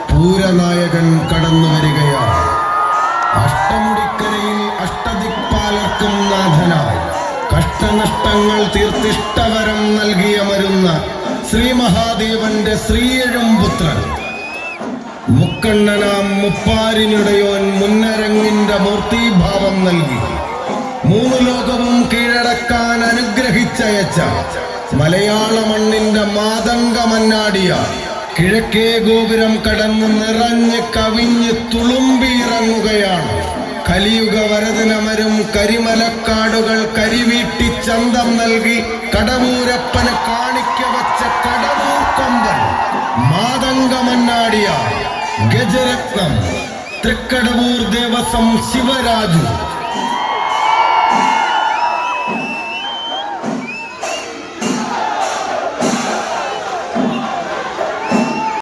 പൂരനായകൻ കടന്നു വരികയാണ്. അഷ്ടമുടിക്കരയിൽ അഷ്ടദിക്പാലർക്കും നാഥനായി കഷ്ടനഷ്ടങ്ങൾ തീർത്തിഷ്ടവരം നൽകിയമരുന്ന ശ്രീ മഹാദേവന്റെ ശ്രീയഴും പുത്രൻ മുക്കണ്ണനാം മുപ്പാരിനുടയോൻ മുന്നരങ്ങിന്റെ മൂർത്തിഭാവം നൽകി മൂന്നു ലോകവും കീഴടക്കാൻ അനുഗ്രഹിച്ചയച്ച മലയാള മണ്ണിന്റെ മാതംഗമന്നാടിയ കിഴക്കേ ഗോപുരം കടന്ന് നിറഞ്ഞ് കവിഞ്ഞ് തുളുമ്പിയിറങ്ങുകയാണ്. കലിയുഗ വരദനമരും കരിമലക്കാടുകൾ കരിവീട്ടി ചന്തം നൽകി കടമൂരപ്പന് കാണിക്ക വച്ച കടമൂർ കൊമ്പൻ മാതംഗമന്നാടിയ ഗജരത്നം തൃക്കടവൂർ ദേവസ്വം ശിവരാജു